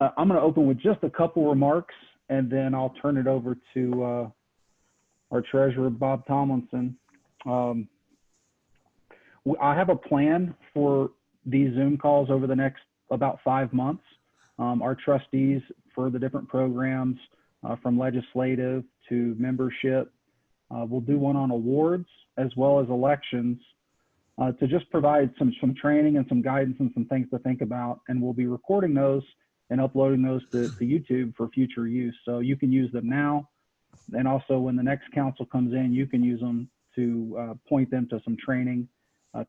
I'm going to open with just a couple remarks, and then I'll turn it over to our treasurer, Bob Tomlinson. I have a plan for these Zoom calls over the next about 5 months. Our trustees for the different programs, from legislative to membership, we'll do one on awards as well as elections, to just provide some training and some guidance and some things to think about. And we'll be recording those and uploading those to YouTube for future use. So you can use them now. And also when the next council comes in, you can use them to point them to some training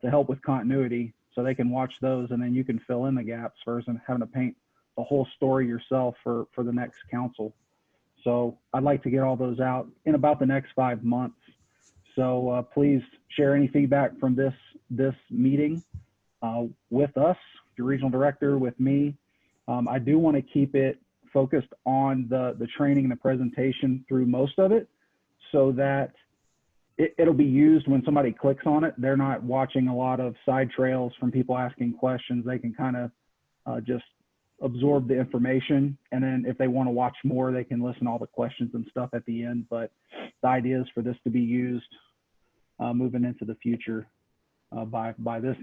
to help with continuity, so they can watch those and then you can fill in the gaps versus having to paint the whole story yourself for the next council. So I'd like to get all those out in about the next 5 months. So please share any feedback from this meeting with us, your regional director, with me. I do want to keep it focused on the training and the presentation through most of it, so that it'll be used when somebody clicks on it. They're not watching a lot of side trails from people asking questions. They can kind of just absorb the information, and then if they want to watch more, they can listen to all the questions and stuff at the end. But the idea is for this to be used moving into the future by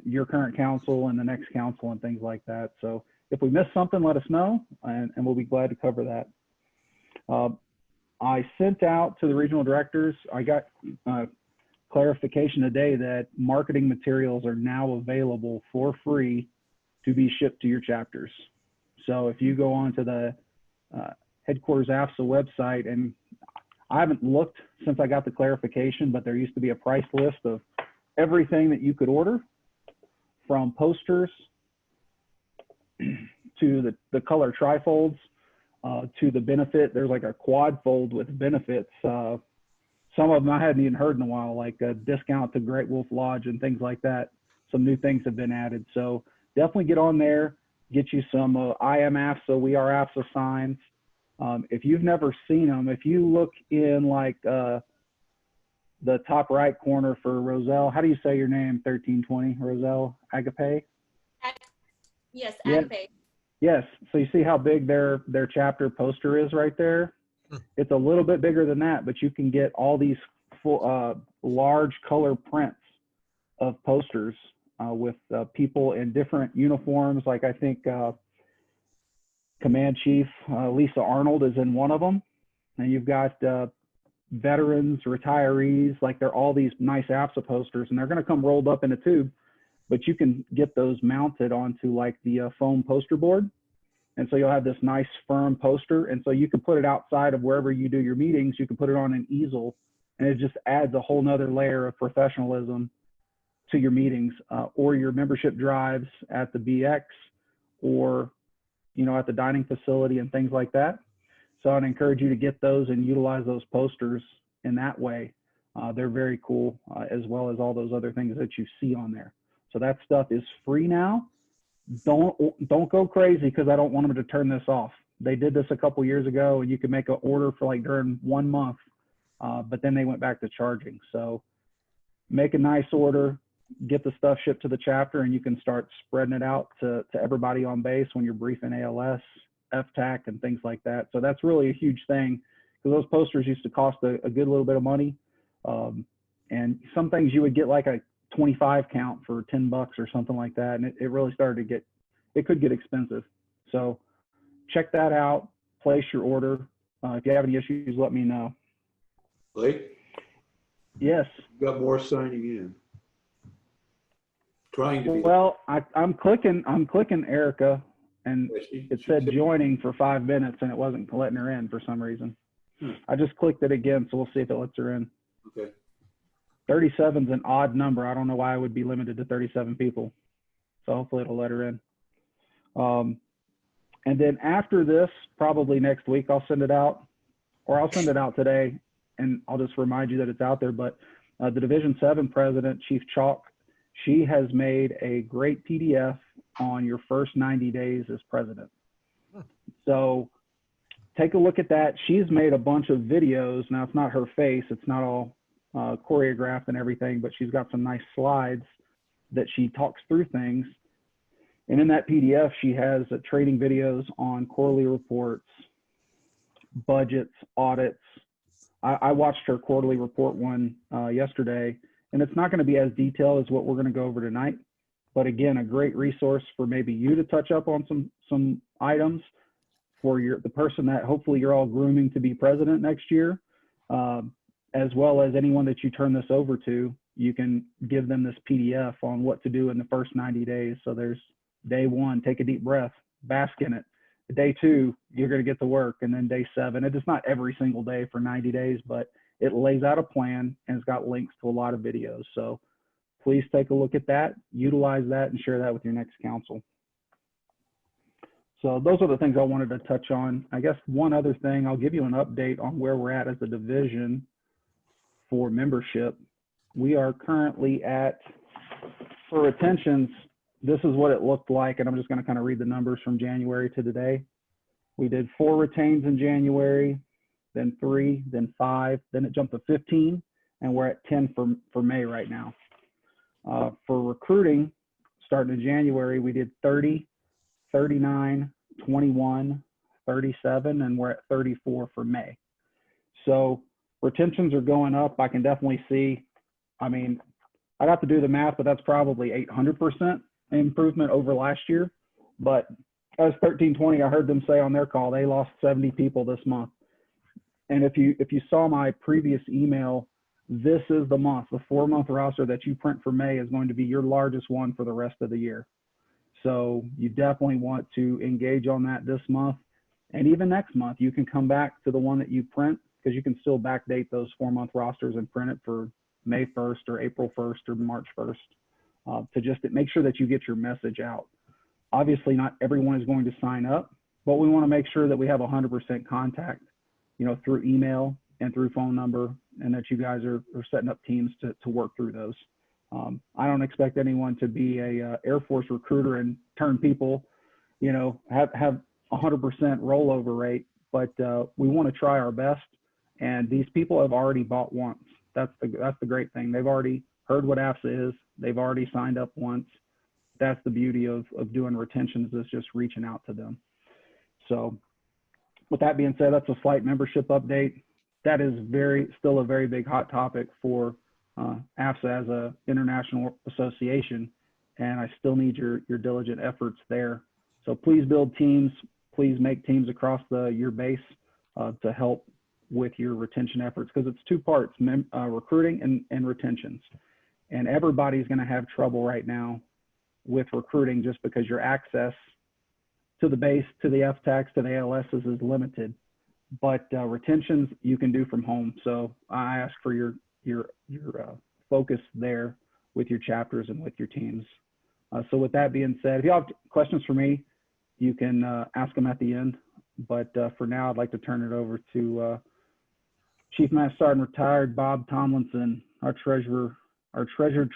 your current council and the next council and things like that. So if we miss something, let us know, and we'll be glad to cover that. I sent out to the regional directors, I got clarification today that marketing materials are now available for free to be shipped to your chapters. So if you go onto the headquarters AFSA website, and I haven't looked since I got the clarification, but there used to be a price list of everything that you could order, from posters to the color trifolds, to the benefit. There's like a quad fold with benefits. Some of them I hadn't even heard in a while, like a discount to Great Wolf Lodge and things like that. Some new things have been added. So definitely get on there, get you some I am AFSA, we are AFSA signs. If you've never seen them, if you look in like the top right corner for Roselle, how do you say your name? 1320, Roselle Agape? Yes, Agape. Yes. So you see how big their chapter poster is right there? It's a little bit bigger than that, but you can get all these full, large color prints of posters with people in different uniforms. Like I think Command Chief Lisa Arnold is in one of them. And you've got veterans, retirees, like they're all these nice AFSA posters, and they're going to come rolled up in a tube. But you can get those mounted onto like the foam poster board. And so you'll have this nice firm poster. And so you can put it outside of wherever you do your meetings. You can put it on an easel, and it just adds a whole nother layer of professionalism to your meetings, or your membership drives at the BX, or, you know, at the dining facility and things like that. So I'd encourage you to get those and utilize those posters in that way. They're very cool, as well as all those other things that you see on there. So that stuff is free now. Don't go crazy, because I don't want them to turn this off. They did this a couple years ago, and you could make an order for like during 1 month, but then they went back to charging. So make a nice order, get the stuff shipped to the chapter, and you can start spreading it out to everybody on base when you're briefing ALS, FTAC, and things like that. So that's really a huge thing, because those posters used to cost a good little bit of money. And some things you would get like a 25 count for 10 bucks or something like that. And it really started to get, it could get expensive. So check that out, place your order. If you have any issues, let me know. Blake? Yes. You got more signing in. Trying to be. Well, I'm clicking Erica, and it said joining for 5 minutes, and it wasn't letting her in for some reason. I just clicked it again, so we'll see if it lets her in. Okay. 37 is an odd number. I don't know why I would be limited to 37 people. So hopefully it'll let her in. And then after this, probably next week, I'll send it out, or I'll send it out today, and I'll just remind you that it's out there. But the Division 7 president, Chief Chalk, she has made a great PDF on your first 90 days as president. So take a look at that. She's made a bunch of videos. Now, it's not her face. It's not all choreographed and everything, but she's got some nice slides that she talks through things. And in that PDF, she has training videos on quarterly reports, budgets, audits. I watched her quarterly report one yesterday, and it's not going to be as detailed as what we're going to go over tonight. But again, a great resource for maybe you to touch up on some items for the person that hopefully you're all grooming to be president next year, as well as anyone that you turn this over to. You can give them this PDF on what to do in the first 90 days. So there's day 1, take a deep breath, bask in it. Day 2, you're going to get to work. And then day 7, it is not every single day for 90 days, but it lays out a plan and it's got links to a lot of videos. So please take a look at that, utilize that, and share that with your next council. So those are the things I wanted to touch on. I guess one other thing, I'll give you an update on where we're at as a division for membership. We are currently at, for retentions, this is what it looked like, and I'm just going to kind of read the numbers from January to today. We did 4 retains in January, then 3, then 5, then it jumped to 15, and we're at 10 for May right now. For recruiting, starting in January, we did 30, 39, 21, 37, and we're at 34 for May. So retentions are going up. I can definitely see, I mean, I'd have to do the math, but that's probably 800% improvement over last year. But as 1320, I heard them say on their call, they lost 70 people this month. And if you saw my previous email, this is the month, the 4-month roster that you print for May is going to be your largest one for the rest of the year. So you definitely want to engage on that this month. And even next month, you can come back to the one that you print, because you can still backdate those 4-month rosters and print it for May 1st or April 1st or March 1st to just make sure that you get your message out. Obviously, not everyone is going to sign up, but we want to make sure that we have 100% contact, you know, through email and through phone number, and that you guys are setting up teams to work through those. I don't expect anyone to be a Air Force recruiter and turn people, you know, have 100% rollover rate, but we want to try our best. And these people have already bought once. That's the great thing. They've already heard what AFSA is. They've already signed up once. That's the beauty of doing retentions, is just reaching out to them. So with that being said, that's a slight membership update. That is still a very big hot topic for AFSA as a international association, and I still need your diligent efforts there. So please build teams. Please make teams across your base to help with your retention efforts, because it's 2 parts, recruiting and retentions. And everybody's going to have trouble right now with recruiting, just because your access to the base, to the FTACs, to the ALSs is limited. But retentions you can do from home. So I ask for your focus there with your chapters and with your teams. So with that being said, if you have questions for me, you can ask them at the end. But for now, I'd like to turn it over to Chief Master Sergeant Retired Bob Tomlinson, our treasured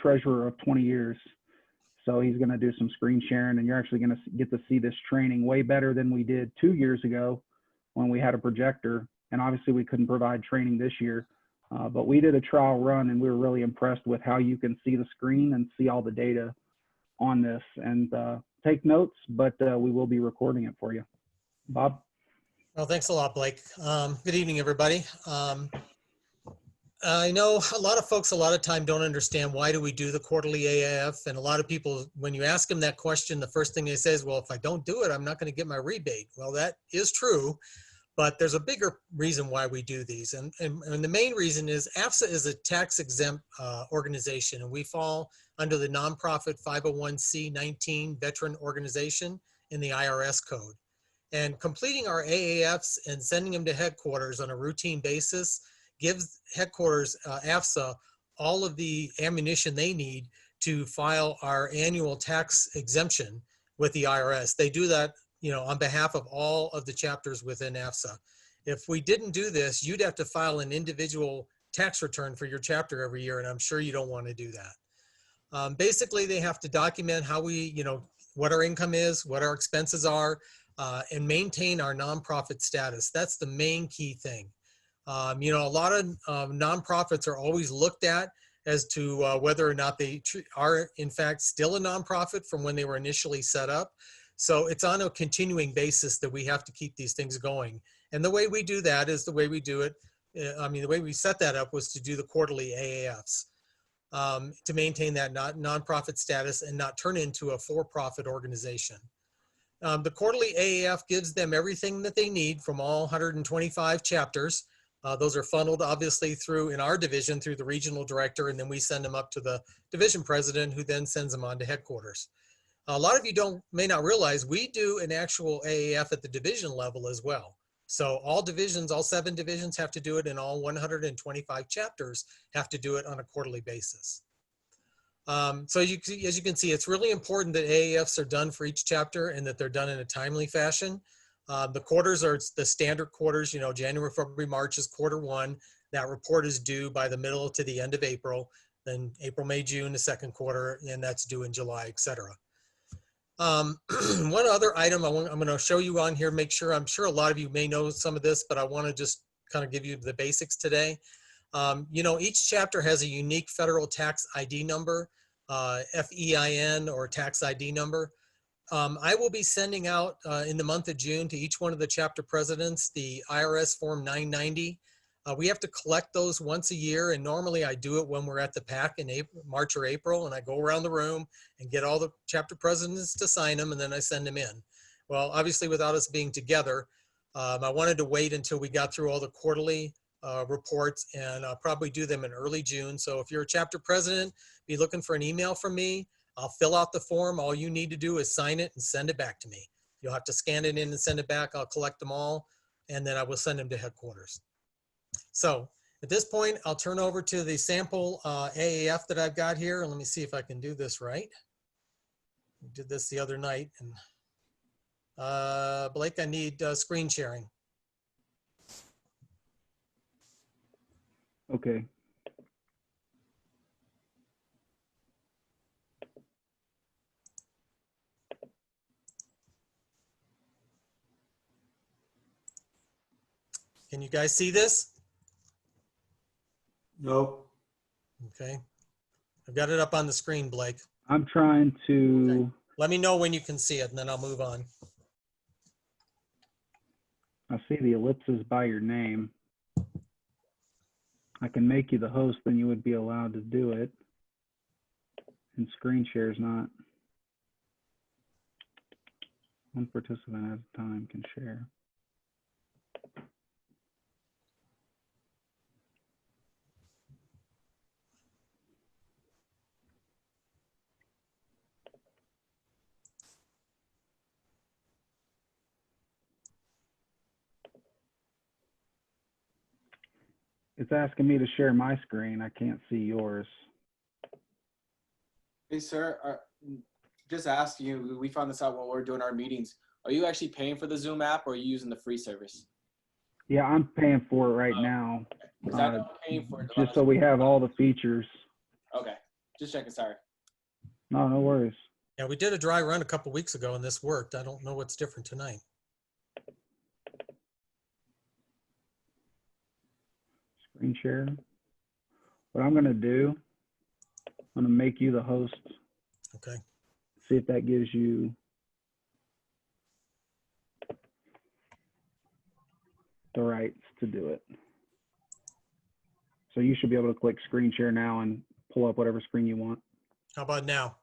treasurer of 20 years. So he's going to do some screen sharing, and you're actually going to get to see this training way better than we did 2 years ago when we had a projector. And obviously we couldn't provide training this year, but we did a trial run, and we were really impressed with how you can see the screen and see all the data on this. And take notes, but we will be recording it for you. Bob? Well, thanks a lot, Blake. Good evening, everybody. I know a lot of folks a lot of time don't understand, why do we do the quarterly AAF? And a lot of people, when you ask them that question, the first thing they say is, well, if I don't do it, I'm not going to get my rebate. Well, that is true, but there's a bigger reason why we do these. And the main reason is AFSA is a tax-exempt organization, and we fall under the nonprofit 501c19 veteran organization in the IRS code. And completing our AAFs and sending them to headquarters on a routine basis gives headquarters, AFSA, all of the ammunition they need to file our annual tax exemption with the IRS. They do that, you know, on behalf of all of the chapters within AFSA. If we didn't do this, you'd have to file an individual tax return for your chapter every year, and I'm sure you don't want to do that. Basically, they have to document how we, you know, what our income is, what our expenses are, and maintain our nonprofit status. That's the main key thing. You know, a lot of nonprofits are always looked at as to whether or not they are in fact still a nonprofit from when they were initially set up. So it's on a continuing basis that we have to keep these things going. And the way we do that is the way we do it. The way we set that up was to do the quarterly AAFs to maintain that nonprofit status and not turn into a for-profit organization. The quarterly AAF gives them everything that they need from all 125 chapters. Those are funneled obviously through, in our division, through the regional director, and then we send them up to the division president, who then sends them on to headquarters. A lot of you may not realize we do an actual AAF at the division level as well. So all divisions, all 7 divisions have to do it, and all 125 chapters have to do it on a quarterly basis. So as you can see, it's really important that AAFs are done for each chapter and that they're done in a timely fashion. The quarters are the standard quarters, January, February, March is quarter 1. That report is due by the middle to the end of April. Then April, May, June, the second quarter, and that's due in July, etc. One other item I'm going to show you on here, I'm sure a lot of you may know some of this, but I want to just kind of give you the basics today. Each chapter has a unique federal tax ID number, FEIN or tax ID number. I will be sending out in the month of June to each one of the chapter presidents the IRS Form 990. We have to collect those once a year, and normally I do it when we're at the PAC in March or April, and I go around the room and get all the chapter presidents to sign them, and then I send them in. Well, obviously without us being together, I wanted to wait until we got through all the quarterly reports, and I'll probably do them in early June. So if you're a chapter president, be looking for an email from me. I'll fill out the form. All you need to do is sign it and send it back to me. You'll have to scan it in and send it back. I'll collect them all, and then I will send them to headquarters. So at this point, I'll turn over to the sample AAF that I've got here. And let me see if I can do this right. I did this the other night. And Blake, I need screen sharing. Okay. Can you guys see this? No. Okay. I've got it up on the screen, Blake. I'm trying to. Okay. Let me know when you can see it, and then I'll move on. I see the ellipses by your name. I can make you the host, then you would be allowed to do it. And screen share is not. One participant at a time can share. It's asking me to share my screen. I can't see yours. Hey, sir, just ask you, we found this out while we were doing our meetings. Are you actually paying for the Zoom app, or are you using the free service? Yeah, I'm paying for it right now. Because I know I'm paying for it. Just so we have all the features. Okay, just checking, sorry. No, no worries. Yeah, we did a dry run a couple weeks ago, and this worked. I don't know what's different tonight. Screen share. What I'm going to do, I'm going to make you the host. Okay. See if that gives you the rights to do it. So you should be able to click screen share now and pull up whatever screen you want. How about now?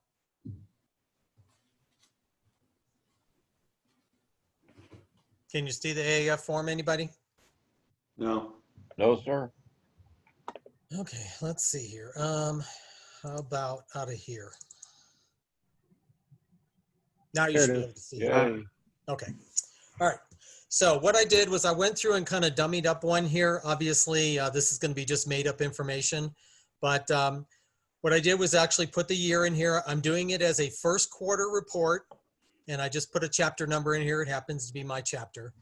Can you see the AAF form, anybody? No. No, sir. Okay, let's see here. How about out of here? Now you There it should be is. able to see it. Yay. Okay. All right. So what I did was I went through and kind of dummied up one here. Obviously, this is going to be just made up information. But what I did was actually put the year in here. I'm doing it as a first quarter report. And I just put a chapter number in here. It happens to be my chapter.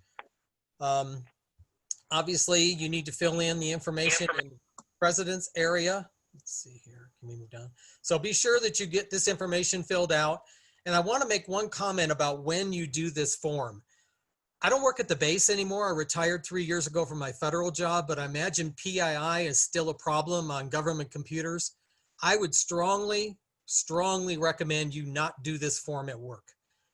Obviously, you need to fill in the information in president's area. Let's see here. Can we move down? So be sure that you get this information filled out. And I want to make one comment about when you do this form. I don't work at the base anymore. I retired 3 years ago from my federal job, but I imagine PII is still a problem on government computers. I would strongly recommend you not do this form at work,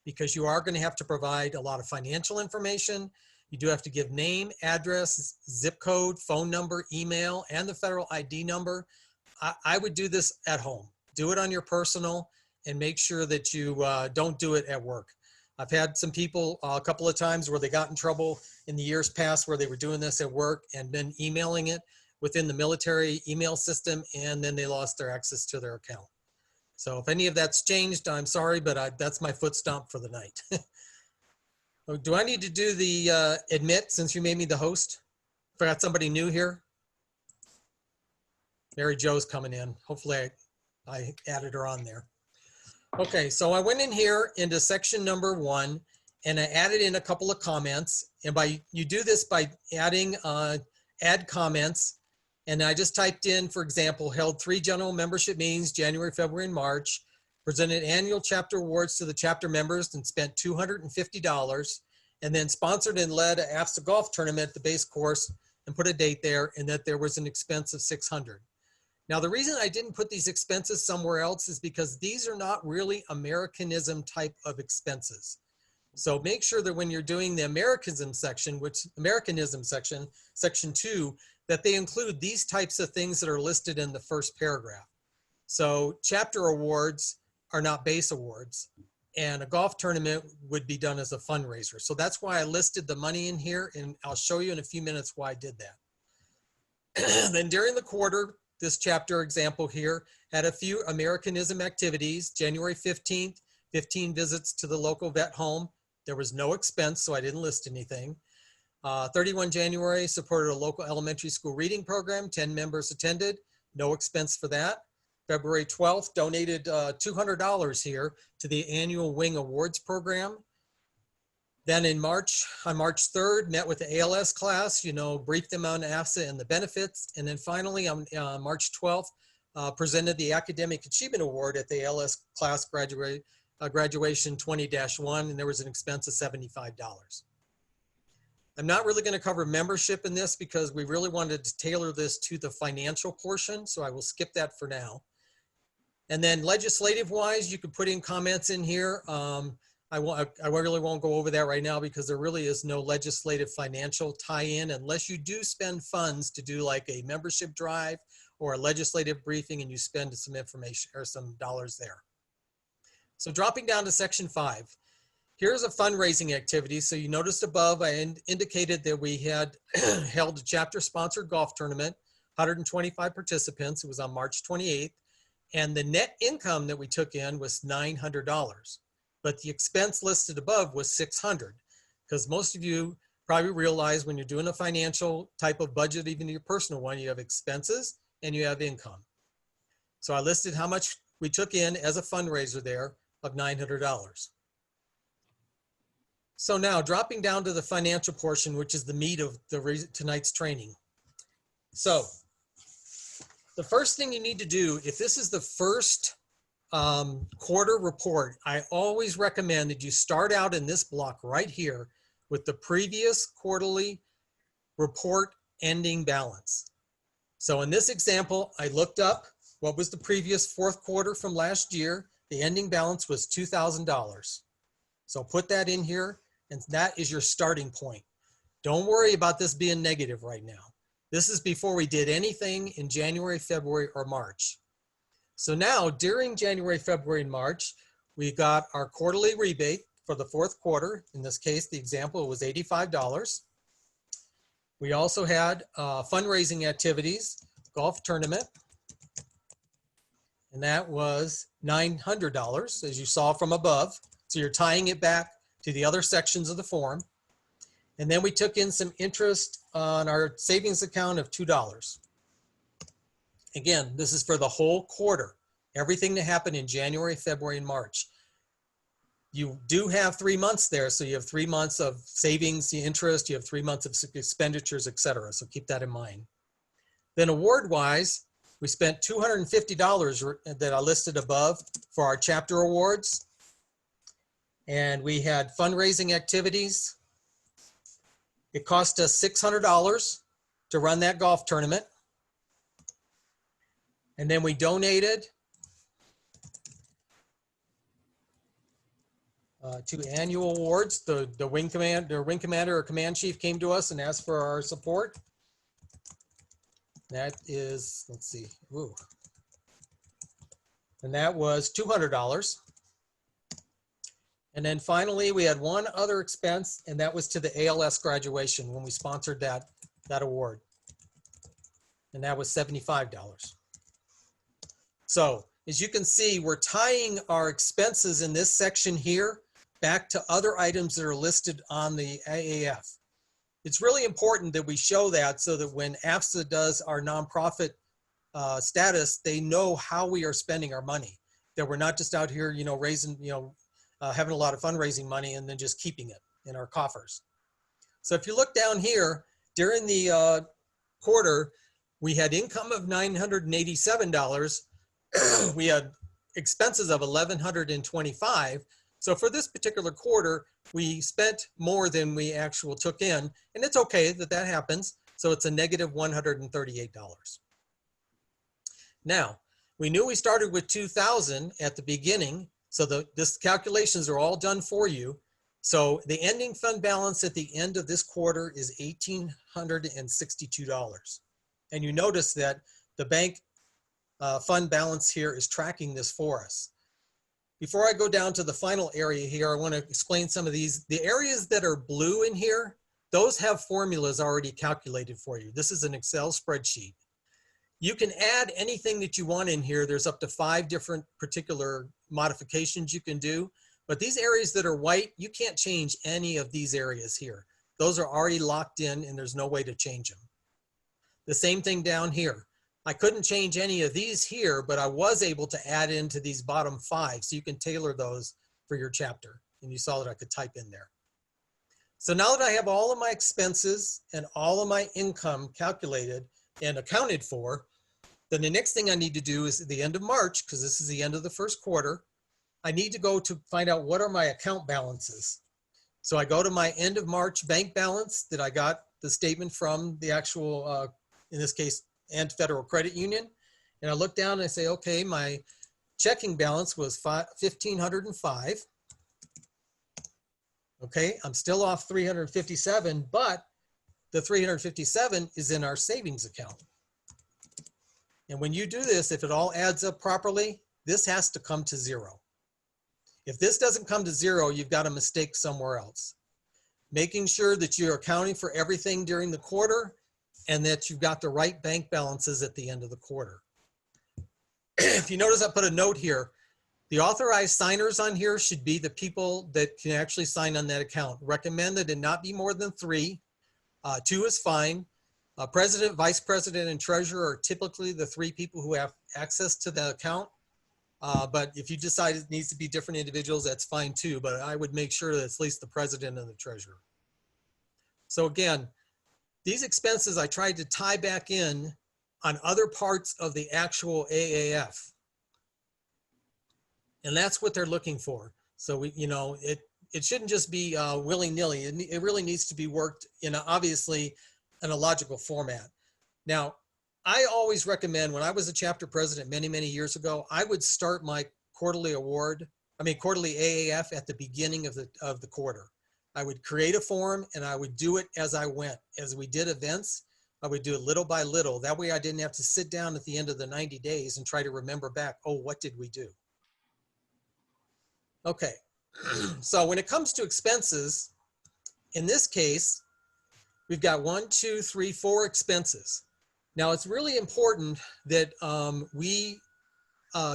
because you are going to have to provide a lot of financial information. You do have to give name, address, zip code, phone number, email, and the federal ID number. I would do this at home. Do it on your personal, and make sure that you don't do it at work. I've had some people a couple of times where they got in trouble in the years past where they were doing this at work and then emailing it within the military email system, and then they lost their access to their account. So if any of that's changed, I'm sorry, but that's my foot stomp for the night. Do I need to do the admit since you made me the host? If I got somebody new here. Mary Jo's coming in. Hopefully I added her on there. Okay, so I went in here into section number 1 and I added in a couple of comments. And you do this by adding add comments. And I just typed in, for example, held 3 general membership meetings, January, February, and March, presented annual chapter awards to the chapter members and spent $250, and then sponsored and led an AFSA golf tournament, the base course, and put a date there, and that there was an expense of $600. Now, the reason I didn't put these expenses somewhere else is because these are not really Americanism type of expenses. So make sure that when you're doing the Americanism section, section 2, that they include these types of things that are listed in the first paragraph. So chapter awards are not base awards, and a golf tournament would be done as a fundraiser. So that's why I listed the money in here, and I'll show you in a few minutes why I did that. Then during the quarter, this chapter example here had a few Americanism activities. January 15th, 15 visits to the local vet home. There was no expense, so I didn't list anything. 31 January, supported a local elementary school reading program. 10 members attended, no expense for that. February 12th, donated $200 here to the annual Wing Awards program. Then in March, on March 3rd, met with the ALS class, briefed them on AFSA and the benefits. And then finally on March 12th, presented the Academic Achievement Award at the ALS class graduation 20-1, and there was an expense of $75. I'm not really going to cover membership in this because we really wanted to tailor this to the financial portion, so I will skip that for now. And then legislative wise, you could put in comments in here. I really won't go over that right now because there really is no legislative financial tie-in unless you do spend funds to do like a membership drive or a legislative briefing and you spend some information or some dollars there. So dropping down to section 5. Here's a fundraising activity. So you noticed above, I indicated that we had held a chapter-sponsored golf tournament, 125 participants. It was on March 28th. And the net income that we took in was $900. But the expense listed above was $600. Because most of you probably realize when you're doing a financial type of budget, even your personal one, you have expenses and you have income. So I listed how much we took in as a fundraiser there of $900. So now dropping down to the financial portion, which is the meat of tonight's training. So the first thing you need to do, if this is the first quarter report, I always recommend that you start out in this block right here with the previous quarterly report ending balance. So in this example, I looked up what was the previous fourth quarter from last year. The ending balance was $2,000. So put that in here. And that is your starting point. Don't worry about this being negative right now. This is before we did anything in January, February, or March. So now during January, February, and March, we got our quarterly rebate for the fourth quarter. In this case, the example was $85. We also had fundraising activities, golf tournament, and that was $900, as you saw from above. So you're tying it back to the other sections of the form. And then we took in some interest on our savings account of $2. Again, this is for the whole quarter, everything that happened in January, February, and March. You do have 3 months there, so you have 3 months of savings, the interest, you have 3 months of expenditures, etc. So keep that in mind. Then award-wise, we spent $250 that I listed above for our chapter awards. And we had fundraising activities. It cost us $600 to run that golf tournament. And then we donated to annual awards. The wing commander or command chief came to us and asked for our support. That is, let's see, ooh. And that was $200. And then finally, we had one other expense, and that was to the ALS graduation when we sponsored that award. And that was $75. So as you can see, we're tying our expenses in this section here back to other items that are listed on the AAF. It's really important that we show that so that when AFSA does our nonprofit status, they know how we are spending our money, that we're not just out here, you know, raising, you know, having a lot of fundraising money and then just keeping it in our coffers. So if you look down here, during the quarter, we had income of $987. We had expenses of $1,125. So for this particular quarter, we spent more than we actually took in, and it's okay that that happens. So it's a negative $138. Now, we knew we started with 2,000 at the beginning, so this calculations are all done for you. So the ending fund balance at the end of this quarter is $1,862. And you notice that the bank fund balance here is tracking this for us. Before I go down to the final area here, I want to explain some of these. The areas that are blue in here, those have formulas already calculated for you. This is an Excel spreadsheet. You can add anything that you want in here. There's up to 5 different particular modifications you can do. But these areas that are white, you can't change any of these areas here. Those are already locked in and there's no way to change them. The same thing down here. I couldn't change any of these here, but I was able to add into these bottom 5. So you can tailor those for your chapter. And you saw that I could type in there. So now that I have all of my expenses and all of my income calculated and accounted for, then the next thing I need to do is at the end of March, because this is the end of the first quarter, I need to go to find out what are my account balances. So I go to my end of March bank balance that I got the statement from the actual, in this case, and Federal Credit Union. And I look down and I say, okay, my checking balance was $1,505. Okay, I'm still off 357, but the 357 is in our savings account. And when you do this, if it all adds up properly, this has to come to 0. If this doesn't come to 0, you've got a mistake somewhere else. Making sure that you're accounting for everything during the quarter and that you've got the right bank balances at the end of the quarter. If you notice, I put a note here. The authorized signers on here should be the people that can actually sign on that account. Recommend that it not be more than 3. 2 is fine. President, vice president, and treasurer are typically the 3 people who have access to the account. But if you decide it needs to be different individuals, that's fine too. But I would make sure that it's at least the president and the treasurer. So again, these expenses I tried to tie back in on other parts of the actual AAF. And that's what they're looking for. So we, you know, it shouldn't just be willy-nilly. It really needs to be worked in obviously in a logical format. Now, I always recommend, when I was a chapter president many, many years ago, I would start my quarterly AAF at the beginning of the quarter. I would create a form and I would do it as I went. As we did events, I would do it little by little. That way I didn't have to sit down at the end of the 90 days and try to remember back, oh, what did we do? Okay, so when it comes to expenses, in this case, we've got 1, 2, 3, 4 expenses. Now it's really important that we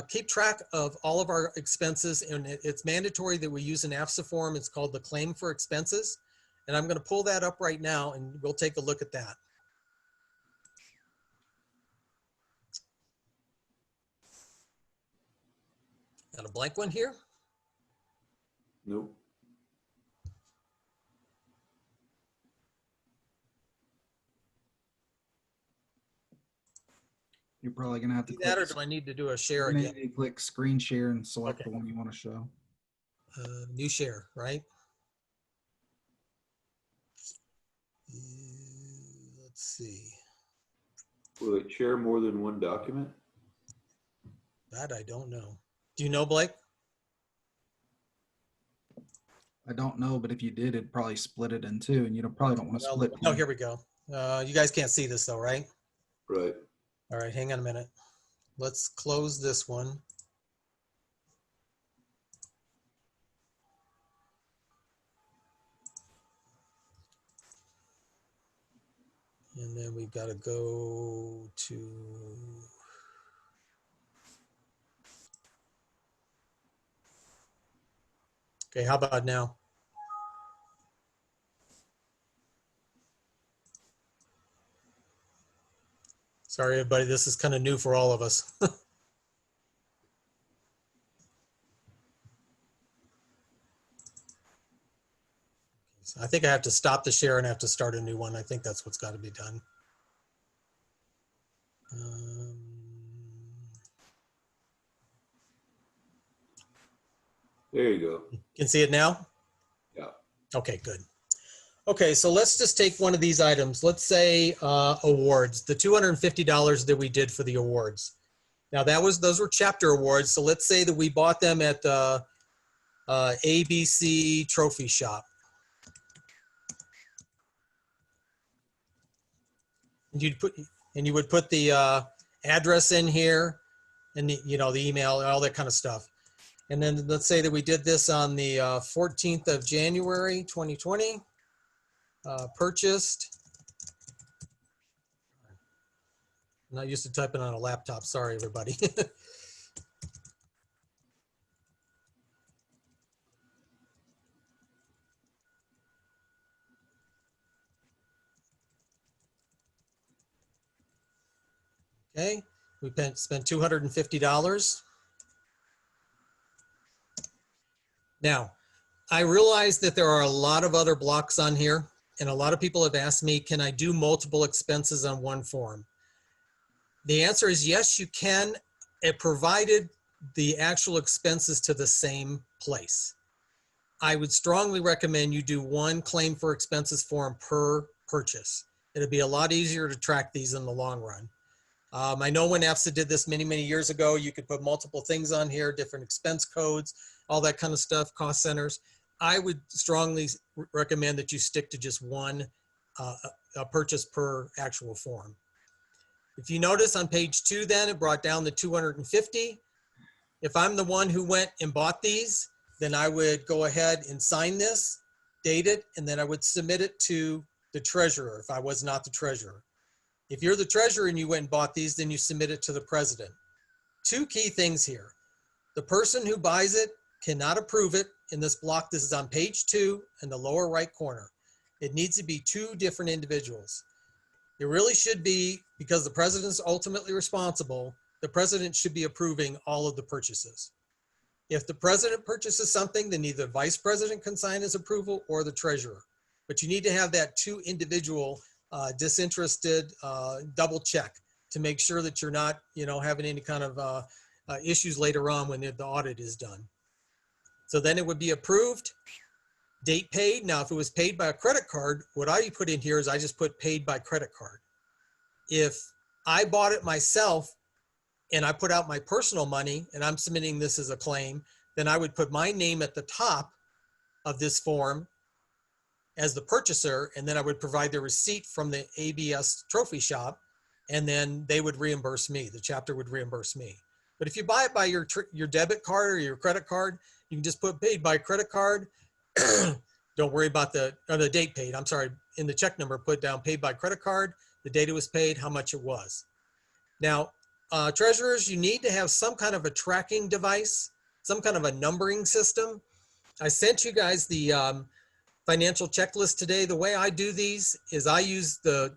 keep track of all of our expenses, and it's mandatory that we use an AFSA form. It's called the Claim for Expenses. And I'm gonna pull that up right now and we'll take a look at that. Got a blank one here? Nope. You're probably gonna have to Do that, or click, do I need to do a share maybe again? click screen share and select Okay. the one you want to show. New share, right? Let's see. Will it share more than one document? That I don't know. Do you know, Blake? I don't know, but if you did, it'd probably split it in two, and you probably don't want to Well, split. no, here we go. You guys can't see this though, right? Right. All right, hang on a minute. Let's close this one. And then we've got to go to, okay, how about now? Sorry, everybody, this is kind of new for all of us. So I think I have to stop the share and have to start a new one. I think that's what's got to be done. There you go. You can see it now? Yeah. Okay, good. Okay, so let's just take one of these items. Let's say awards, the $250 that we did for the awards. Now those were chapter awards. So let's say that we bought them at the ABC Trophy Shop. And you would put the address in here, and the email, all that kind of stuff. And then let's say that we did this on the 14th of January, 2020. Purchased. I'm not used to typing on a laptop. Sorry, everybody. Okay, we spent $250. Now, I realize that there are a lot of other blocks on here, and a lot of people have asked me, can I do multiple expenses on one form? The answer is yes, you can, provided the actual expenses to the same place. I would strongly recommend you do one claim for expenses form per purchase. It'll be a lot easier to track these in the long run. I know when AFSA did this many, many years ago, you could put multiple things on here, different expense codes, all that kind of stuff, cost centers. I would strongly recommend that you stick to just one a purchase per actual form. If you notice on page 2, then it brought down the 250. If I'm the one who went and bought these, then I would go ahead and sign this, date it, and then I would submit it to the treasurer if I was not the treasurer. If you're the treasurer and you went and bought these, then you submit it to the president. 2 key things here. The person who buys it cannot approve it in this block. This is on page 2 in the lower right corner. It needs to be 2 different individuals. It really should be, because the president's ultimately responsible, the president should be approving all of the purchases. If the president purchases something, then either the vice president can sign his approval or the treasurer. But you need to have that 2 individual disinterested double check to make sure that you're not, having any kind of issues later on when the audit is done. So then it would be approved, date paid. Now, if it was paid by a credit card, what I put in here is I just put paid by credit card. If I bought it myself and I put out my personal money and I'm submitting this as a claim, then I would put my name at the top of this form as the purchaser, and then I would provide the receipt from the ABS Trophy Shop, and then they would reimburse me. The chapter would reimburse me. But if you buy it by your debit card or your credit card, you can just put paid by credit card. Don't worry about the date paid. I'm sorry, in the check number, put down paid by credit card, the date it was paid, how much it was. Now, treasurers, you need to have some kind of a tracking device, some kind of a numbering system. I sent you guys the financial checklist today. The way I do these is I use the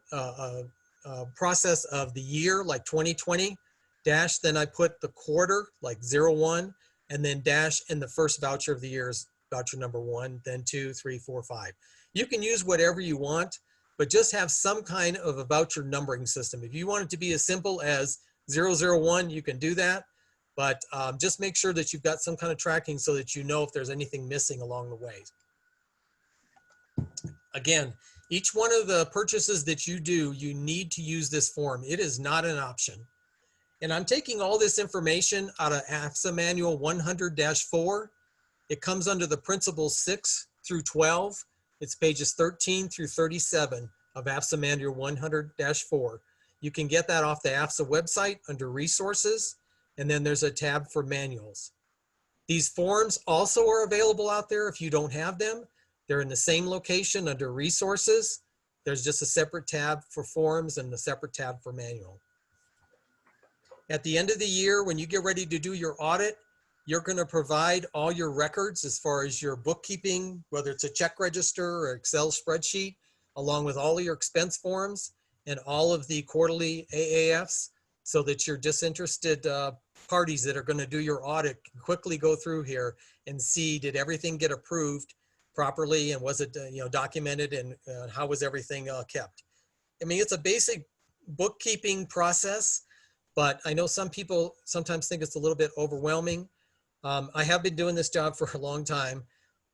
process of the year, like 2020, dash, then I put the quarter, like 01, and then dash, and the first voucher of the year is voucher number 1, then 2, 3, 4, 5. You can use whatever you want, but just have some kind of a voucher numbering system. If you want it to be as simple as 001, you can do that, but just make sure that you've got some kind of tracking so that you know if there's anything missing along the way. Again, each one of the purchases that you do, you need to use this form. It is not an option. And I'm taking all this information out of AFSA Manual 100-4. It comes under the principles 6 through 12. It's pages 13 through 37 of AFSA Manual 100-4. You can get that off the AFSA website under resources, and then there's a tab for manuals. These forms also are available out there if you don't have them. They're in the same location under resources. There's just a separate tab for forms and a separate tab for manual. At the end of the year, when you get ready to do your audit, you're going to provide all your records as far as your bookkeeping, whether it's a check register or Excel spreadsheet, along with all of your expense forms and all of the quarterly AAFs, so that your disinterested parties that are going to do your audit can quickly go through here and see, did everything get approved properly, and was it documented, and how was everything kept? I mean, it's a basic bookkeeping process, but I know some people sometimes think it's a little bit overwhelming. I have been doing this job for a long time.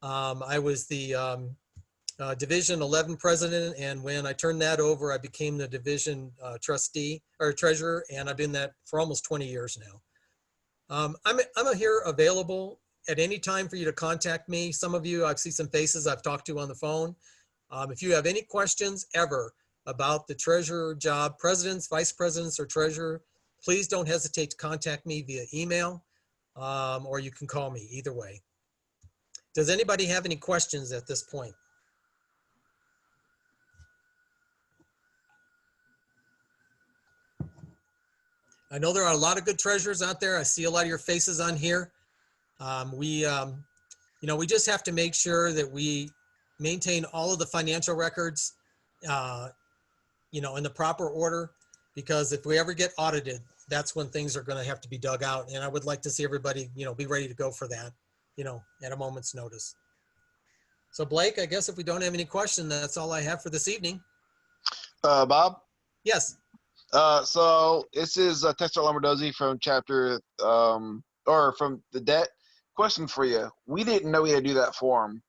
I was the Division 11 president, and when I turned that over, I became the division trustee or treasurer, and I've been that for almost 20 years now. I'm here available at any time for you to contact me. Some of you, I've seen some faces I've talked to on the phone. If you have any questions ever about the treasurer job, presidents, vice presidents, or treasurer, please don't hesitate to contact me via email, or you can call me, either way. Does anybody have any questions at this point? I know there are a lot of good treasurers out there. I see a lot of your faces on here. We just have to make sure that we maintain all of the financial records, in the proper order, because if we ever get audited, that's when things are going to have to be dug out. And I would like to see everybody, be ready to go for that, at a moment's notice. So Blake, I guess if we don't have any questions, that's all I have for this evening. Bob? Yes. So this is Tester Lombardozzi from chapter, or from the debt. Question for you. We didn't know we had to do that form.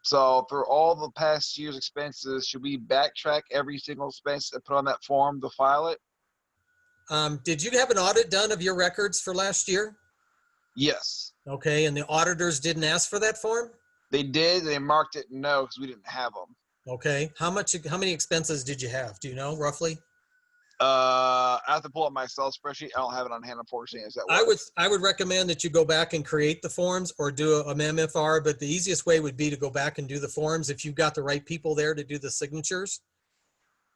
So for all the past year's expenses, should we backtrack every single expense and put on that form to file it? Did you have an audit done of your records for last year? Yes. Okay, and the auditors didn't ask for that form? They did. They marked it no because we didn't have them. Okay, how many expenses did you have? Do you know roughly? I have to pull up my Excel spreadsheet. I don't have it on hand, unfortunately. Is that I would recommend that you go back and create the forms or do a MMFR, but the easiest way would be to go back and do the forms if you've got the right people there to do the signatures.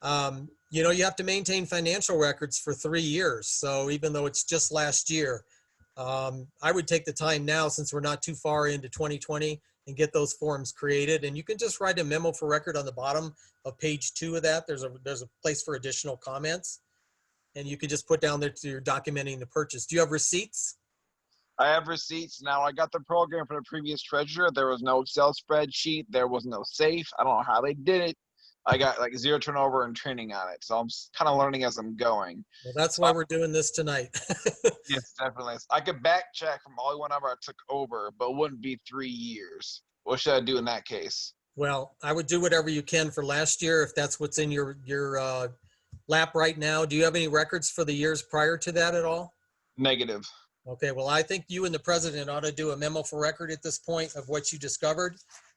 You have to maintain financial records for 3 years. So even though it's just last year, I would take the time now, since we're not too far into 2020, and get those forms created. And you can just write a memo for record on the bottom of page 2 of that. There's a place for additional comments, and you can just put down there to you're documenting the purchase. Do you have receipts? I have receipts. Now, I got the program for the previous treasurer. There was no Excel spreadsheet. There was no safe. I don't know how they did it. I got like 0 turnover and training on it. So I'm kind of learning as I'm going. Well, that's why we're doing this tonight. Yes, definitely. I could backcheck from all whenever I took over, but it wouldn't be 3 years. What should I do in that case? Well, I would do whatever you can for last year, if that's what's in your lap right now. Do you have any records for the years prior to that at all? Negative. Okay, well, I think you and the president ought to do a memo for record at this point of what you discovered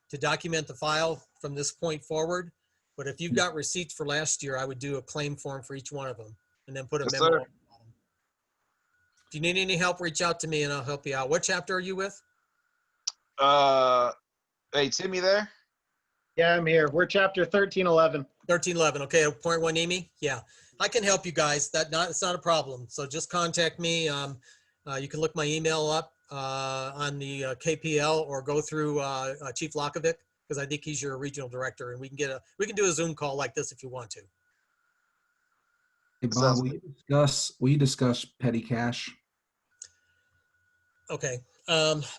to document the file from this point forward. But if you've got receipts for last year, I would do a claim form for each one of them and then put a Yes, memo. sir. On the bottom. If you need any help, reach out to me and I'll help you out. What chapter are you with? Hey, Timmy there? Yeah, I'm here. We're chapter 1311. 1311. Okay, point one, Amy. Yeah, I can help you guys. It's not a problem. So just contact me. You can look my email up on the KPL, or go through Chief Lakovic, because I think he's your regional director, and we can do a Zoom call like this if you want to. Hey, Bob, we discuss petty cash. Okay,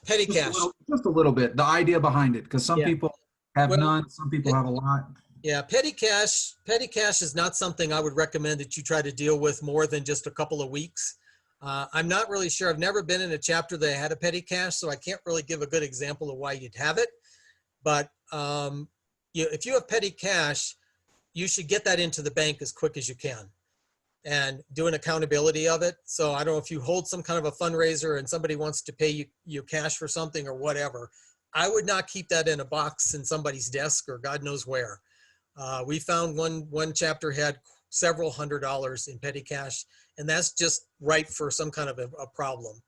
petty cash. Just a little bit. The idea behind it, because some Yeah. people have Well, none, some people have a lot. Yeah, petty cash is not something I would recommend that you try to deal with more than just a couple of weeks. I'm not really sure. I've never been in a chapter that had a petty cash, so I can't really give a good example of why you'd have it. But if you have petty cash, you should get that into the bank as quick as you can. and do an accountability of it. So I don't know if you hold some kind of a fundraiser and somebody wants to pay you cash for something or whatever, I would not keep that in a box in somebody's desk or God knows where. We found one chapter had several $100s in petty cash, and that's just ripe for some kind of a problem.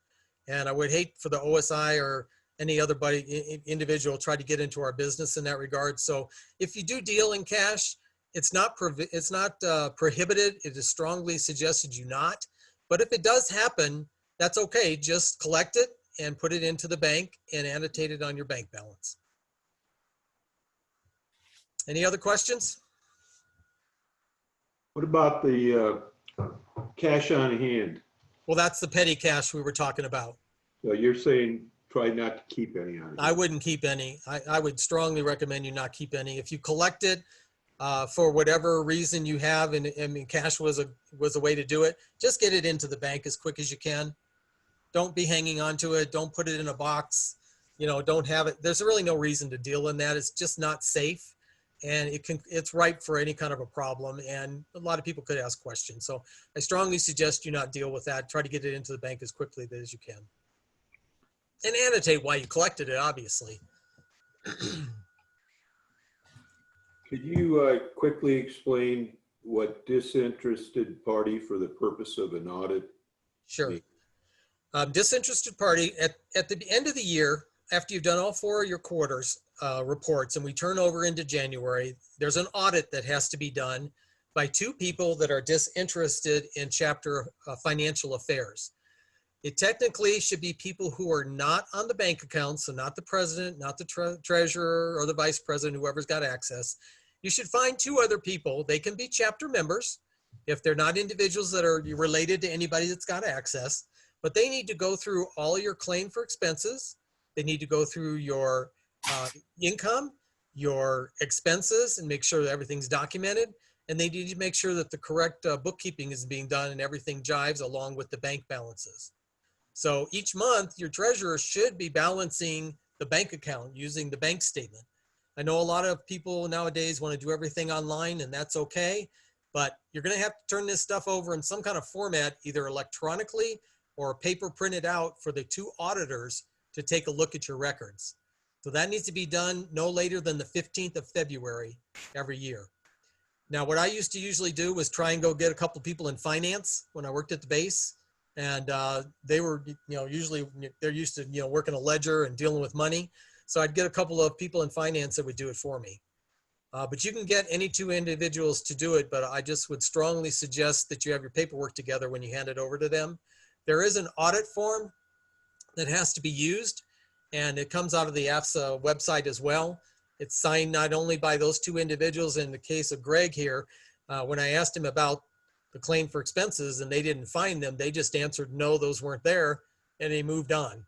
And I would hate for the OSI or any other individual try to get into our business in that regard. So if you do deal in cash, it's not prohibited. It is strongly suggested you not. But if it does happen, that's okay. Just collect it and put it into the bank and annotate it on your bank balance. Any other questions? What about the cash on hand? Well, that's the petty cash we were talking about. So you're saying try not to keep any on hand? I wouldn't keep any. I would strongly recommend you not keep any. If you collect it for whatever reason you have, and I mean, cash was a way to do it, just get it into the bank as quick as you can. Don't be hanging on to it. Don't put it in a box. You know, don't have it. There's really no reason to deal in that. It's just not safe. And it's ripe for any kind of a problem. And a lot of people could ask questions. So I strongly suggest you not deal with that. Try to get it into the bank as quickly as you can. And annotate why you collected it, obviously. Could you quickly explain what disinterested party for the purpose of an audit? Sure. Disinterested party, at the end of the year, after you've done all 4 of your quarters reports and we turn over into January, there's an audit that has to be done by 2 people that are disinterested in chapter financial affairs. It technically should be people who are not on the bank account, so not the president, not the treasurer or the vice president, whoever's got access. You should find 2 other people. They can be chapter members if they're not individuals that are related to anybody that's got access, but they need to go through all your claim for expenses. They need to go through your income, your expenses, and make sure that everything's documented. And they need to make sure that the correct bookkeeping is being done and everything jives along with the bank balances. So each month, your treasurer should be balancing the bank account using the bank statement. I know a lot of people nowadays want to do everything online, and that's okay, but you're going to have to turn this stuff over in some kind of format, either electronically or paper printed out for the 2 auditors to take a look at your records. So that needs to be done no later than the 15th of February every year. Now, what I used to usually do was try and go get a couple people in finance when I worked at the base. And they were, usually they're used to, working a ledger and dealing with money. So I'd get a couple of people in finance that would do it for me. But you can get any 2 individuals to do it, but I just would strongly suggest that you have your paperwork together when you hand it over to them. There is an audit form that has to be used, and it comes out of the AFSA website as well. It's signed not only by those 2 individuals. In the case of Greg here, when I asked him about the claim for expenses and they didn't find them, they just answered no, those weren't there, and they moved on.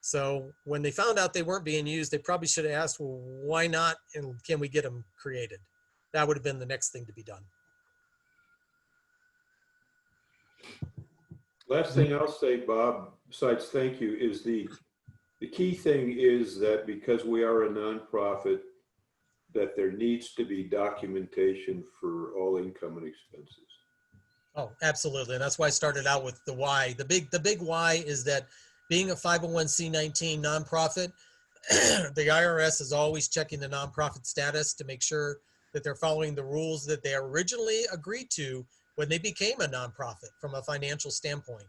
So when they found out they weren't being used, they probably should have asked, well, why not, and can we get them created? That would have been the next thing to be done. Last thing I'll say, Bob, besides thank you, is the key thing is that because we are a nonprofit, that there needs to be documentation for all income and expenses. Oh, absolutely. And that's why I started out with the why. The big why is that being a 501c19 nonprofit, the IRS is always checking the nonprofit status to make sure that they're following the rules that they originally agreed to when they became a nonprofit from a financial standpoint.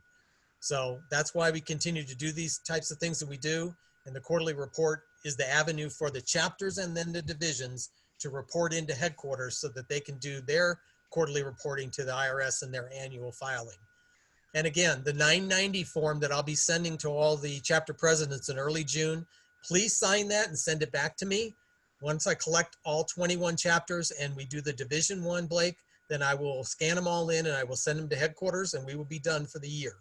So that's why we continue to do these types of things that we do. And the quarterly report is the avenue for the chapters and then the divisions to report into headquarters so that they can do their quarterly reporting to the IRS and their annual filing. And again, the 990 form that I'll be sending to all the chapter presidents in early June, please sign that and send it back to me. Once I collect all 21 chapters and we do the division 1, Blake, then I will scan them all in and I will send them to headquarters and we will be done for the year.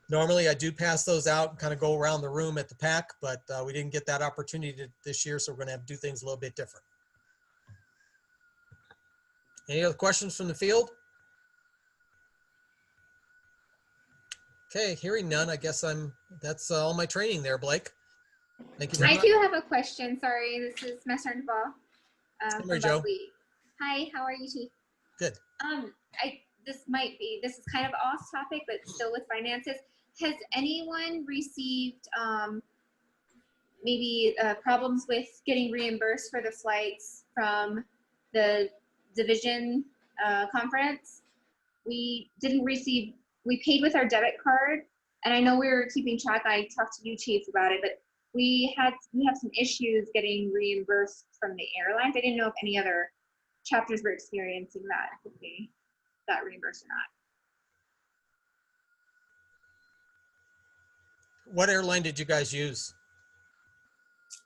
Normally I do pass those out and kind of go around the room at the pack, but we didn't get that opportunity this year, so we're going to have to do things a little bit different. Any other questions from the field? Okay, hearing none, I guess that's all my training there, Blake. Thank you very much. I do have a question. Sorry, this is Master Nval. Hey, Joe. Hi, how are you, Chief? Good. this is kind of off topic, but still with finances. Has anyone received maybe problems with getting reimbursed for the flights from the division conference? We didn't receive, we paid with our debit card, and I know we were keeping track. I talked to you, Chief, about it, but we have some issues getting reimbursed from the airlines. I didn't know if any other chapters were experiencing that, if they got reimbursed or not. What airline did you guys use?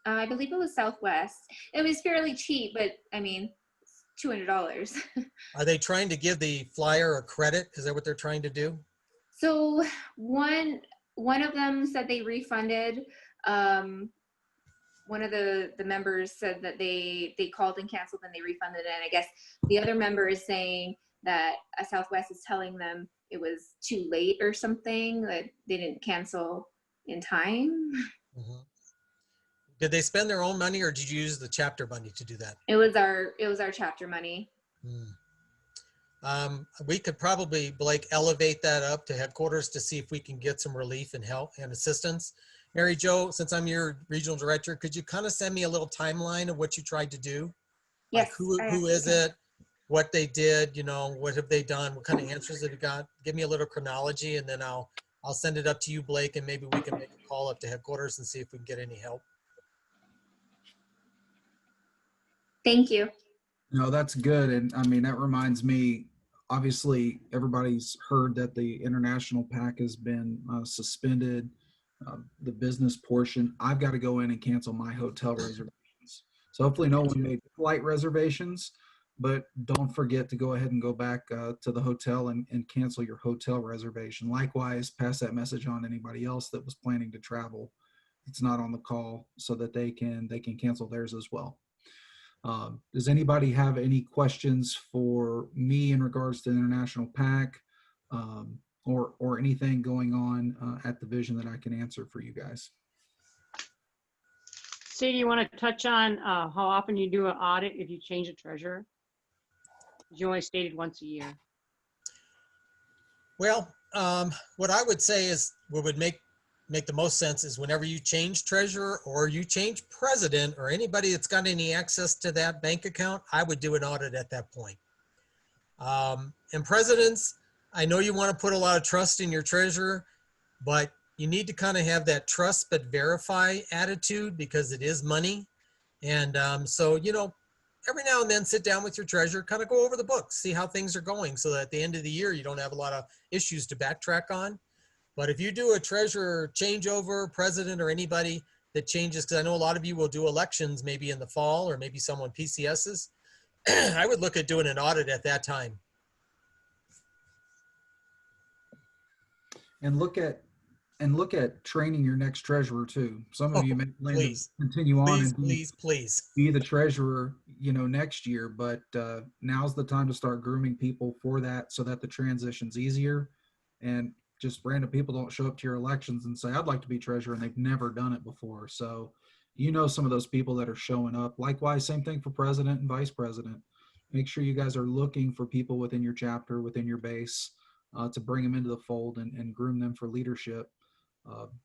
I believe it was Southwest. It was fairly cheap, but I mean, it's $200. Are they trying to give the flyer a credit? Is that what they're trying to do? So one of them said they refunded. One of the members said that they called and canceled and they refunded it. And I guess the other member is saying that Southwest is telling them it was too late or something, that they didn't cancel in time. Mm-hmm. Did they spend their own money or did you use the chapter money to do that? It was our chapter money. We could probably, Blake, elevate that up to headquarters to see if we can get some relief and help and assistance. Mary Jo, since I'm your regional director, could you kind of send me a little timeline of what you tried to do? Yes. Like who is it? What they did, you know, what have they done? What kind of answers have you got? Give me a little chronology and then I'll send it up to you, Blake, and maybe we can make a call up to headquarters and see if we can get any help. Thank you. No, that's good. And I mean, that reminds me, obviously everybody's heard that the international pack has been suspended, the business portion. I've got to go in and cancel my hotel reservations. So hopefully no one made flight reservations, but don't forget to go ahead and go back to the hotel and cancel your hotel reservation. Likewise, pass that message on to anybody else that was planning to travel. It's not on the call so that they can cancel theirs as well. Does anybody have any questions for me in regards to the international pack or anything going on at the division that I can answer for you guys? Sadie, you want to touch on how often you do an audit if you change a treasurer? You only stated once a year. Well, what I would say is what would make the most sense is whenever you change treasurer or you change president or anybody that's got any access to that bank account, I would do an audit at that point. And presidents, I know you want to put a lot of trust in your treasurer, but you need to kind of have that trust but verify attitude because it is money. And so, you know, every now and then sit down with your treasurer, kind of go over the books, see how things are going so that at the end of the year, you don't have a lot of issues to backtrack on. But if you do a treasurer changeover, president, or anybody that changes, because I know a lot of you will do elections maybe in the fall or maybe someone PCSs, I would look at doing an audit at that time. And look at training your next treasurer too. Some of you may plan to continue on and be the treasurer, you know, next year, but now's the time to start grooming people for that so that the transition's easier. And just random people don't show up to your elections and say, I'd like to be treasurer, and they've never done it before. So, you know, some of those people that are showing up. Likewise, same thing for president and vice president. Make sure you guys are looking for people within your chapter, within your base, to bring them into the fold and groom them for leadership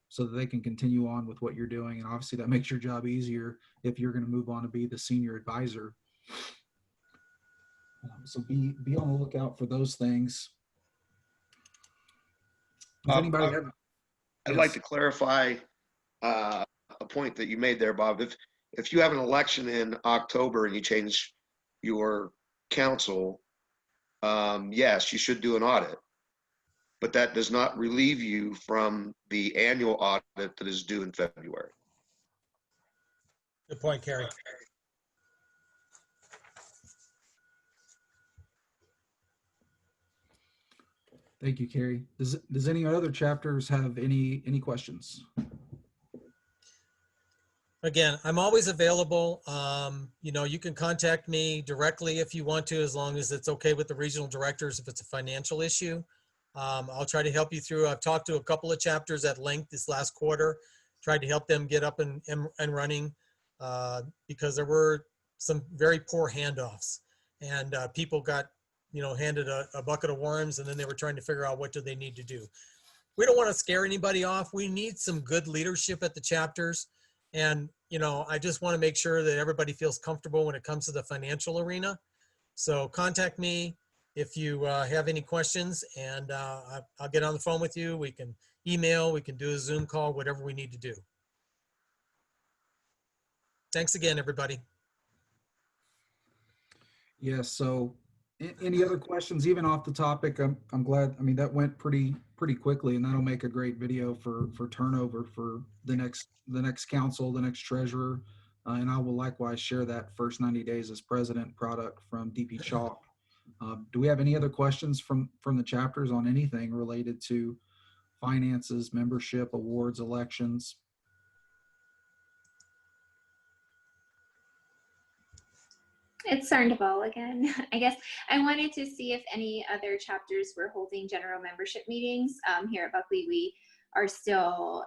so that they can continue on with what you're doing. And obviously that makes your job easier if you're going to move on to be the senior advisor. So be on the lookout for those things. I'd like to clarify a point that you made there, Bob. If you have an election in October and you change your council, yes, you should do an audit. But that does not relieve you from the annual audit that is due in February. Good point, Kerry. Thank you, Kerry. Does any other chapters have any questions? Again, I'm always available. You know, you can contact me directly if you want to, as long as it's okay with the regional directors if it's a financial issue. I'll try to help you through. I've talked to a couple of chapters at length this last quarter, tried to help them get up and running because there were some very poor handoffs and people got handed a bucket of worms, and then they were trying to figure out what do they need to do. We don't want to scare anybody off. We need some good leadership at the chapters. And, I just want to make sure that everybody feels comfortable when it comes to the financial arena. So contact me if you have any questions, and I'll get on the phone with you. We can email, we can do a Zoom call, whatever we need to do. Thanks again, everybody. Yes. So any other questions, even off the topic? I'm glad. I mean, that went pretty quickly, and that'll make a great video for turnover for the next council, the next treasurer. And I will likewise share that first 90 days as president product from DP Chalk. Do we have any other questions from the chapters on anything related to finances, membership, awards, elections? It's Sarndabal again. I guess I wanted to see if any other chapters were holding general membership meetings. Here at Buckley, we are still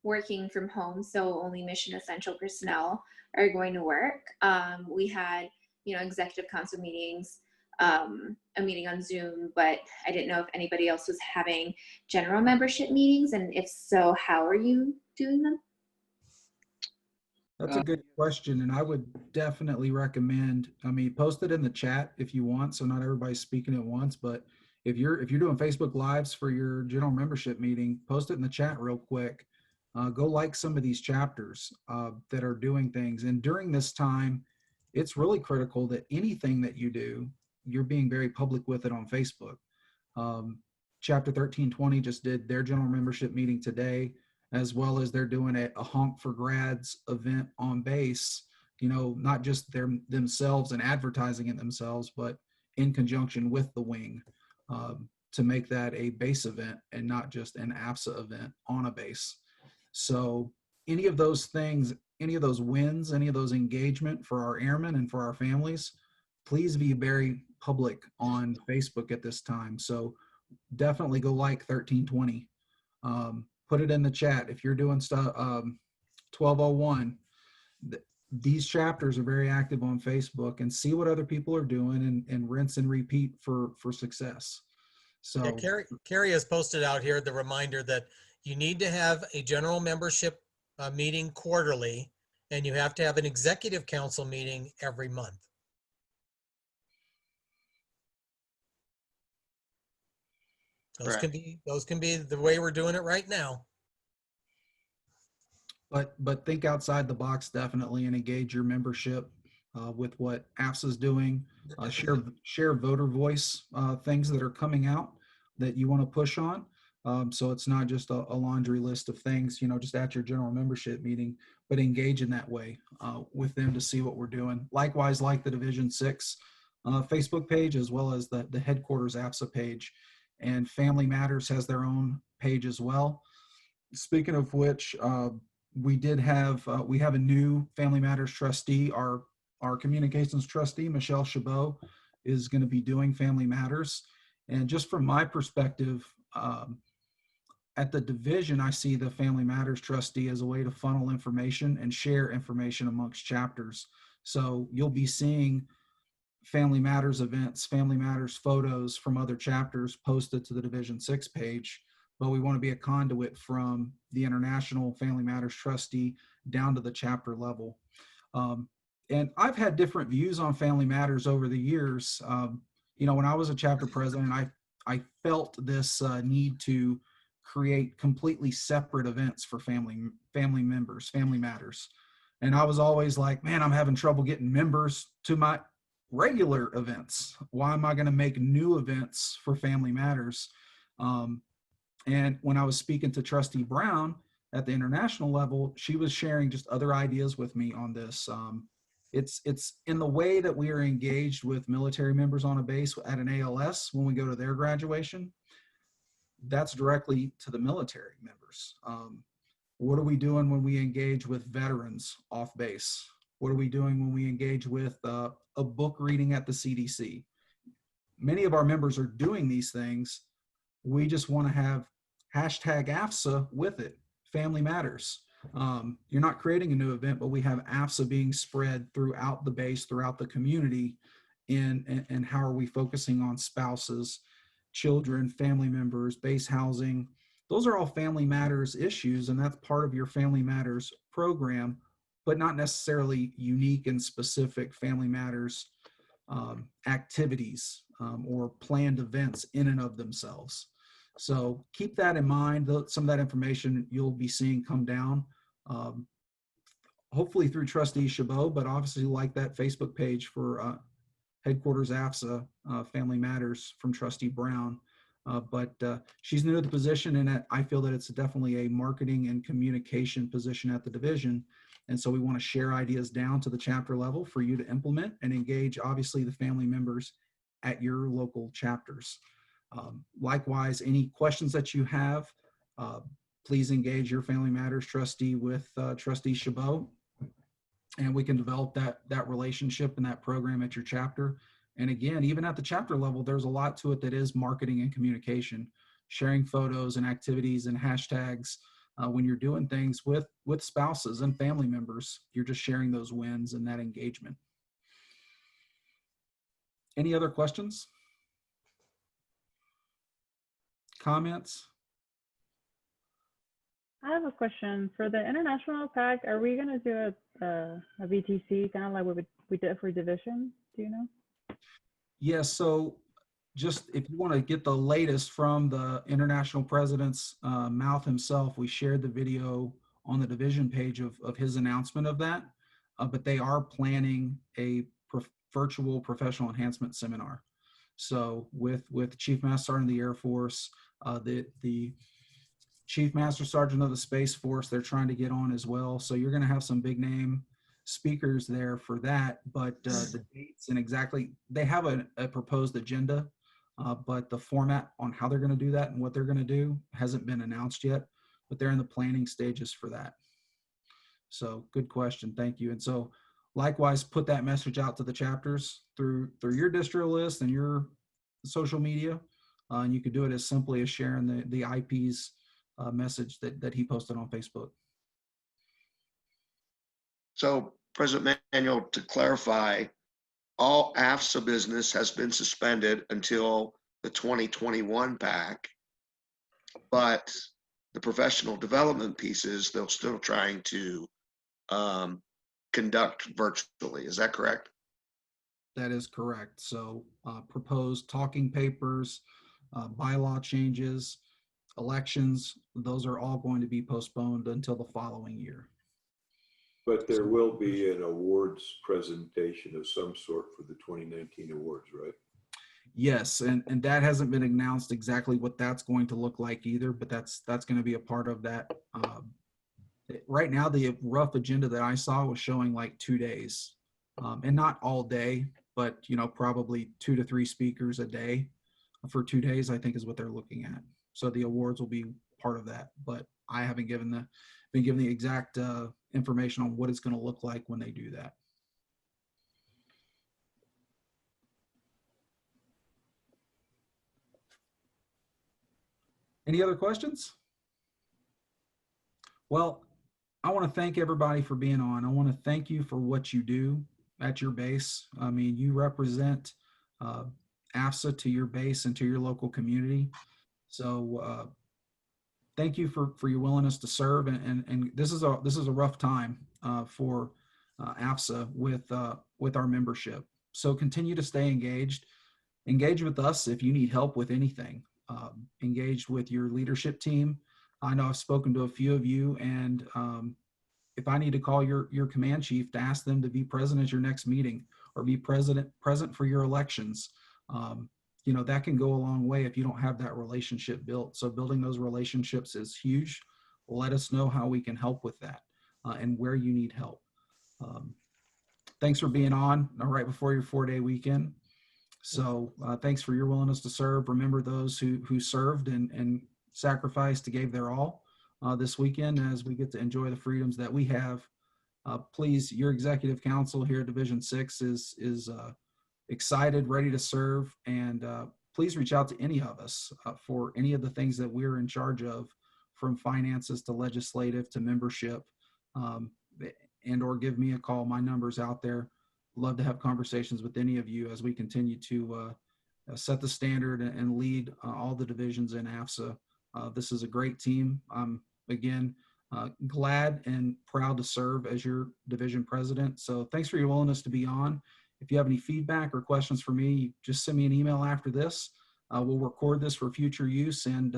working from home, so only mission essential personnel are going to work. We had, executive council meetings, a meeting on Zoom, but I didn't know if anybody else was having general membership meetings, and if so, how are you doing them? That's a good question, and I would definitely recommend, post it in the chat if you want, so not everybody's speaking at once, but if you're doing Facebook Lives for your general membership meeting, post it in the chat real quick. Go like some of these chapters that are doing things. And during this time, it's really critical that anything that you do, you're being very public with it on Facebook. Chapter 1320 just did their general membership meeting today, as well as they're doing a Honk for Grads event on base, not just themselves and advertising it themselves, but in conjunction with the wing to make that a base event and not just an APSA event on a base. So any of those things, any of those wins, any of those engagement for our airmen and for our families, please be very public on Facebook at this time. So definitely go like 1320. Put it in the chat. If you're doing stuff, 1201, these chapters are very active on Facebook, and see what other people are doing and rinse and repeat for success. So yeah, Carrie has posted out here the reminder that you need to have a general membership meeting quarterly, and you have to have an executive council meeting every month. Those can be the way we're doing it right now. But think outside the box definitely, and engage your membership with what AFSA is doing. Share voter voice things that are coming out that you want to push on. So it's not just a laundry list of things, just at your general membership meeting, but engage in that way with them to see what we're doing. Likewise, like the Division 6 Facebook page, as well as the headquarters AFSA page. And Family Matters has their own page as well. Speaking of which, we have a new Family Matters trustee. Our communications trustee, Michelle Chabot, is going to be doing Family Matters. And just from my perspective, at the division, I see the Family Matters trustee as a way to funnel information and share information amongst chapters. So you'll be seeing Family Matters events, Family Matters photos from other chapters posted to the Division 6 page, but we want to be a conduit from the International Family Matters trustee down to the chapter level. And I've had different views on Family Matters over the years. When I was a chapter president, I felt this need to create completely separate events for family members, Family Matters. And I was always like, man, I'm having trouble getting members to my regular events. Why am I going to make new events for Family Matters? And when I was speaking to Trustee Brown at the international level, she was sharing just other ideas with me on this. It's in the way that we are engaged with military members on a base at an ALS when we go to their graduation. That's directly to the military members. What are we doing when we engage with veterans off base? What are we doing when we engage with a book reading at the CDC? Many of our members are doing these things. We just want to have hashtag AFSA with it, Family Matters. You're not creating a new event, but we have AFSA being spread throughout the base, throughout the community and how are we focusing on spouses, children, family members, base housing. Those are all family matters issues, and that's part of your family matters program, but not necessarily unique and specific family matters activities or planned events in and of themselves. So keep that in mind. Some of that information you'll be seeing come down, hopefully through Trustee Chabot, but obviously like that Facebook page for Headquarters AFSA Family Matters from Trustee Brown. But she's new to the position, and I feel that it's definitely a marketing and communication position at the division. And so we want to share ideas down to the chapter level for you to implement and engage, obviously, the family members at your local chapters. Likewise, any questions that you have, please engage your Family Matters trustee with Trustee Chabot, and we can develop that relationship and that program at your chapter. And again, even at the chapter level, there's a lot to it that is marketing and communication, sharing photos and activities and hashtags. When you're doing things with spouses and family members, you're just sharing those wins and that engagement. Any other questions? Comments? I have a question. For the international pack, are we going to do a VTC kind of like what we did for division? Do you know? Yes. So just if you want to get the latest from the international president's mouth himself, we shared the video on the division page of his announcement of that. But they are planning a virtual professional enhancement seminar. So with Chief Master Sergeant of the Air Force, the Chief Master Sergeant of the Space Force, they're trying to get on as well. So you're going to have some big name speakers there for that, but the dates and exactly, they have a proposed agenda, but the format on how they're going to do that and what they're going to do hasn't been announced yet, but they're in the planning stages for that. So good question. Thank you. And so likewise, put that message out to the chapters through your distro list and your social media. And you could do it as simply as sharing the IP's message that he posted on Facebook. So, President Manuel, to clarify, all AFSA business has been suspended until the 2021 PAC, but the professional development pieces, they're still trying to conduct virtually. Is that correct? That is correct. So proposed talking papers, bylaw changes, elections, those are all going to be postponed until the following year. But there will be an awards presentation of some sort for the 2019 awards, right? Yes, and that hasn't been announced exactly what that's going to look like either, but that's going to be a part of that. Right now, the rough agenda that I saw was showing like 2 days, and not all day, but probably 2 to 3 speakers a day for 2 days, I think is what they're looking at. So the awards will be part of that, but I haven't been given the exact information on what it's going to look like when they do that. Any other questions? Well, I want to thank everybody for being on. I want to thank you for what you do at your base. I mean, you represent AFSA to your base and to your local community. So thank you for your willingness to serve. And this is a rough time for AFSA with our membership. So continue to stay engaged. Engage with us if you need help with anything. Engage with your leadership team. I know I've spoken to a few of you, and if I need to call your command chief to ask them to be present at your next meeting or be present for your elections, that can go a long way if you don't have that relationship built. So building those relationships is huge. Let us know how we can help with that and where you need help. Thanks for being on right before your 4-day weekend. So thanks for your willingness to serve. Remember those who served and sacrificed to gave their all this weekend as we get to enjoy the freedoms that we have. Please, your executive council here at Division 6 is excited, ready to serve, and please reach out to any of us for any of the things that we're in charge of, from finances to legislative to membership, and or give me a call. My number's out there. love to have conversations with any of you as we continue to set the standard and lead all the divisions in AFSA. This is a great team. I'm, again, glad and proud to serve as your division president. So thanks for your willingness to be on. If you have any feedback or questions for me, just send me an email after this. We'll record this for future use, and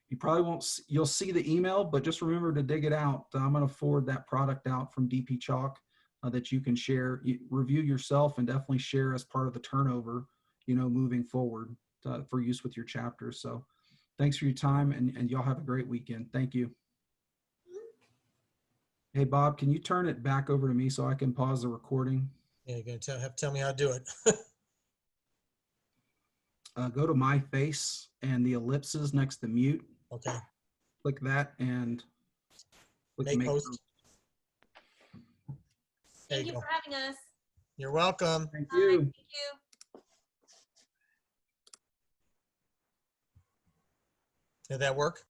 you probably won't, you'll see the email, but just remember to dig it out. I'm going to forward that product out from DP Chalk that you can share, review yourself, and definitely share as part of the turnover, moving forward for use with your chapter. So thanks for your time, and y'all have a great weekend. Thank you. Hey, Bob, can you turn it back over to me so I can pause the recording? Yeah, you're going to have to tell me how to do it. Go to my face and the ellipses next to mute. Okay. Click that and click Make host. There Thank you you go. for having us. You're welcome. Thank Bye. you. Thank you. Did that work?